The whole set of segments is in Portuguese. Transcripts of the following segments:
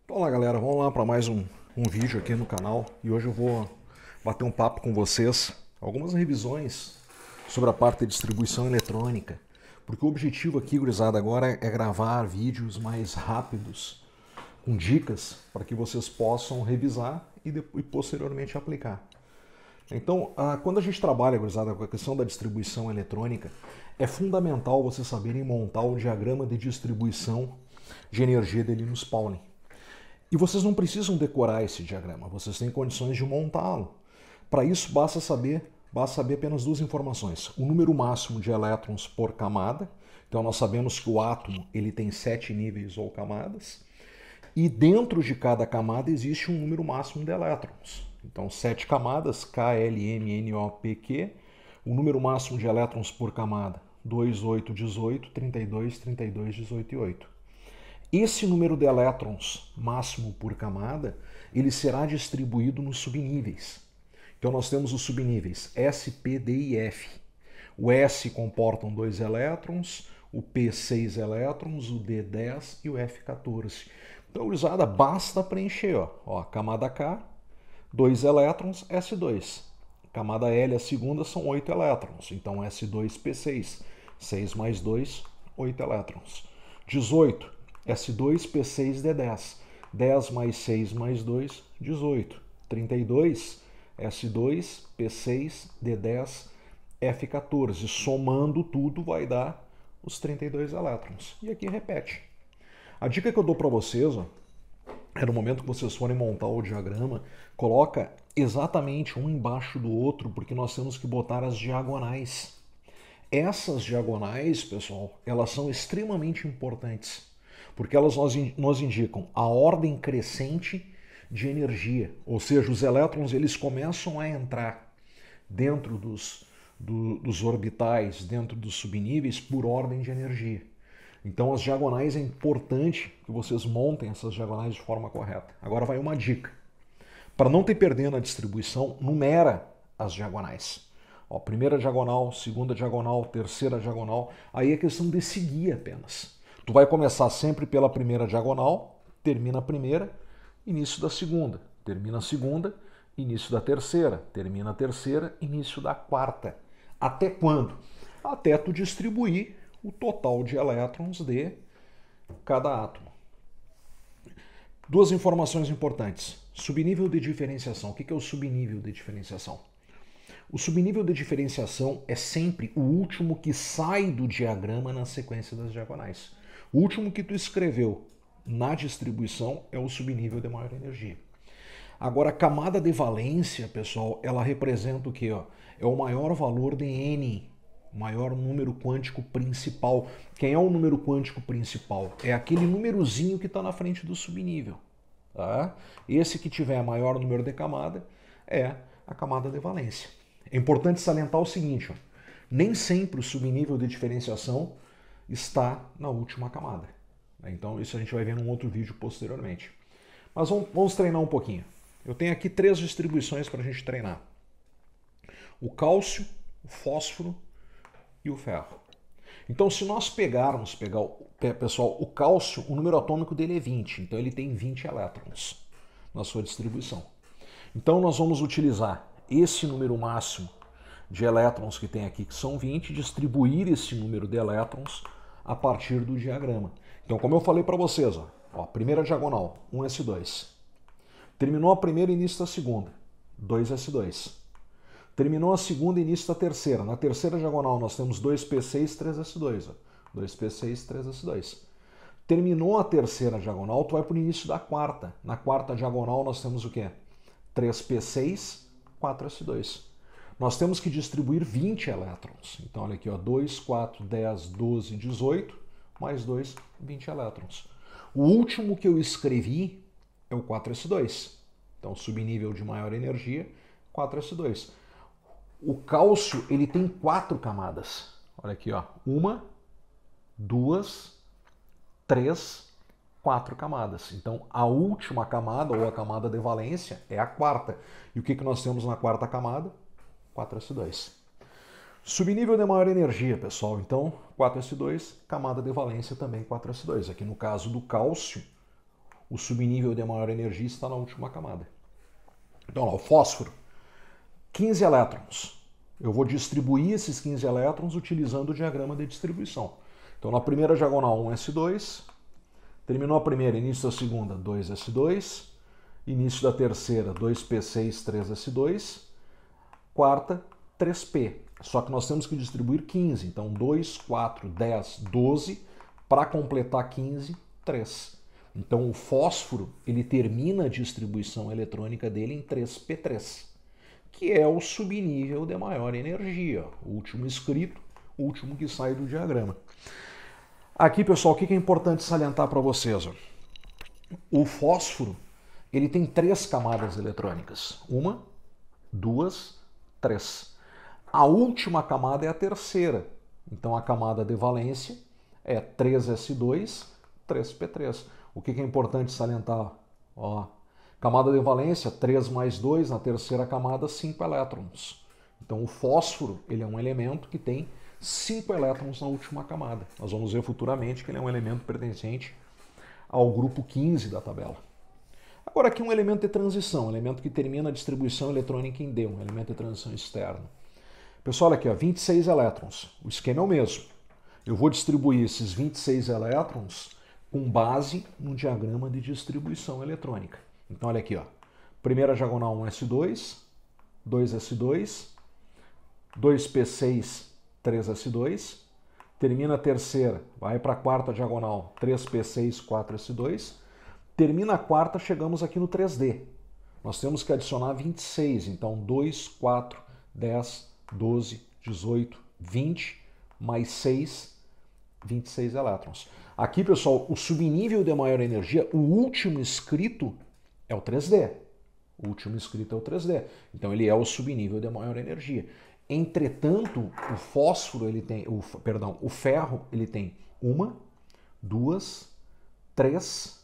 Olá galera, vamos lá para mais um vídeo aqui no canal e hoje eu vou bater um papo com vocês, algumas revisões sobre a parte de distribuição eletrônica, porque o objetivo aqui, gurizada, agora é gravar vídeos mais rápidos, com dicas para que vocês possam revisar e posteriormente aplicar. Então, quando a gente trabalha, gurizada, com a questão da distribuição eletrônica, é fundamental vocês saberem montar o diagrama de distribuição de energia dele no Spawning. E vocês não precisam decorar esse diagrama, vocês têm condições de montá-lo. Para isso, basta saber apenas duas informações. O número máximo de elétrons por camada. Então, nós sabemos que o átomo ele tem 7 níveis ou camadas. E dentro de cada camada existe um número máximo de elétrons. Então, 7 camadas, K, L, M, N, O, P, Q. O número máximo de elétrons por camada, 2, 8, 18, 32, 32, 18 e 8. Esse número de elétrons máximo por camada, ele será distribuído nos subníveis. Então nós temos os subníveis S, P, D e F. O S comportam 2 elétrons, o P 6 elétrons, o D 10 e o F 14. Então, gurizada, basta preencher, ó, camada K, 2 elétrons, S2. Camada L, a segunda, são 8 elétrons. Então S2, P6. 6 mais 2, 8 elétrons. 18. S2, P6, D10. 10 mais 6 mais 2, 18. 32, S2, P6, D10, F14. Somando tudo vai dar os 32 elétrons. E aqui repete. A dica que eu dou para vocês, é no momento que vocês forem montar o diagrama, coloca exatamente um embaixo do outro, porque nós temos que botar as diagonais. Essas diagonais, pessoal, elas são extremamente importantes, porque elas nos indicam a ordem crescente de energia, ou seja, os elétrons eles começam a entrar dentro dos orbitais, dentro dos subníveis, por ordem de energia. Então as diagonais é importante que vocês montem essas diagonais de forma correta. Agora vai uma dica. Para não ter perder na distribuição, numera as diagonais. Ó, primeira diagonal, segunda diagonal, terceira diagonal. Aí é questão de seguir apenas. Tu vai começar sempre pela primeira diagonal, termina a primeira, início da segunda. Termina a segunda, início da terceira. Termina a terceira, início da quarta. Até quando? Até tu distribuir o total de elétrons de cada átomo. Duas informações importantes. Subnível de diferenciação. O que é o subnível de diferenciação? O subnível de diferenciação é sempre o último que sai do diagrama na sequência das diagonais. O último que tu escreveu na distribuição é o subnível de maior energia. Agora, a camada de valência, pessoal, ela representa o quê? É o maior valor de N, maior número quântico principal. Quem é o número quântico principal? É aquele númerozinho que está na frente do subnível. Tá? Esse que tiver maior número de camada é a camada de valência. É importante salientar o seguinte, nem sempre o subnível de diferenciação está na última camada. Então isso a gente vai ver num outro vídeo posteriormente. Mas vamos treinar um pouquinho. Eu tenho aqui 3 distribuições para a gente treinar. O cálcio, o fósforo e o ferro. Então, se nós pessoal, o cálcio, o número atômico dele é 20, então ele tem 20 elétrons na sua distribuição. Então, nós vamos utilizar esse número máximo de elétrons que tem aqui, que são 20, distribuir esse número de elétrons a partir do diagrama. Então, como eu falei para vocês, primeira diagonal, 1s2. Terminou a primeira, início da segunda, 2s2. Terminou a segunda, início da terceira. Na terceira diagonal nós temos 2p6, 3s2. 2p6, 3s2. Terminou a terceira diagonal, tu vai para o início da quarta. Na quarta diagonal nós temos o quê? 3p6, 4s2. Nós temos que distribuir 20 elétrons. Então olha aqui, 2, 4, 10, 12, 18, mais 2, 20 elétrons. O último que eu escrevi é o 4s2. Então subnível de maior energia, 4s2. O cálcio ele tem 4 camadas. Olha aqui, 1, 2, 3, 4 camadas. Então a última camada, ou a camada de valência, é a quarta. E o que nós temos na quarta camada? 4s2. Subnível de maior energia, pessoal. Então 4s2, camada de valência também 4s2. Aqui no caso do cálcio, o subnível de maior energia está na última camada. Então, lá, o fósforo, 15 elétrons. Eu vou distribuir esses 15 elétrons utilizando o diagrama de distribuição. Então, na primeira diagonal, 1s2. Terminou a primeira, início da segunda, 2s2. Início da terceira, 2p6, 3s2. Quarta, 3p. Só que nós temos que distribuir 15. Então, 2, 4, 10, 12. Para completar 15, 3. Então, o fósforo ele termina a distribuição eletrônica dele em 3p3, que é o subnível de maior energia. O último escrito, o último que sai do diagrama. Aqui, pessoal, o que é importante salientar para vocês? O fósforo ele tem 3 camadas eletrônicas. 1, 2, 3. A última camada é a terceira. Então, a camada de valência é 3s2, 3p3. O que é importante salientar? Ó, camada de valência, 3 mais 2, na terceira camada, 5 elétrons. Então, o fósforo ele é um elemento que tem 5 elétrons na última camada. Nós vamos ver futuramente que ele é um elemento pertencente ao grupo 15 da tabela. Agora aqui um elemento de transição, um elemento que termina a distribuição eletrônica em D, um elemento de transição externo. Pessoal, olha aqui, ó, 26 elétrons. O esquema é o mesmo. Eu vou distribuir esses 26 elétrons com base no diagrama de distribuição eletrônica. Então, olha aqui, ó. Primeira diagonal 1s2, 2s2, 2p6, 3s2. Termina a terceira, vai para a quarta diagonal, 3p6, 4s2. Termina a quarta, chegamos aqui no 3D. Nós temos que adicionar 26, então 2, 4, 10, 12, 18, 20, mais 6, 26 elétrons. Aqui, pessoal, o subnível de maior energia, o último escrito é o 3D. O último escrito é o 3D. Então, ele é o subnível de maior energia. Entretanto, o fósforo, o ferro, ele tem 1, 2, 3,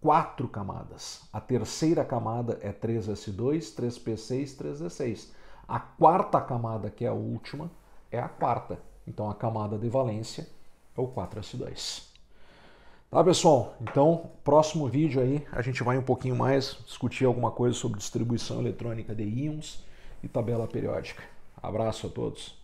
4 camadas. A terceira camada é 3s2, 3p6, 3d6. A quarta camada, que é a última, é a quarta. Então, a camada de valência é o 4s2. Tá, pessoal? Então, próximo vídeo aí, a gente vai um pouquinho mais discutir alguma coisa sobre distribuição eletrônica de íons e tabela periódica. Abraço a todos.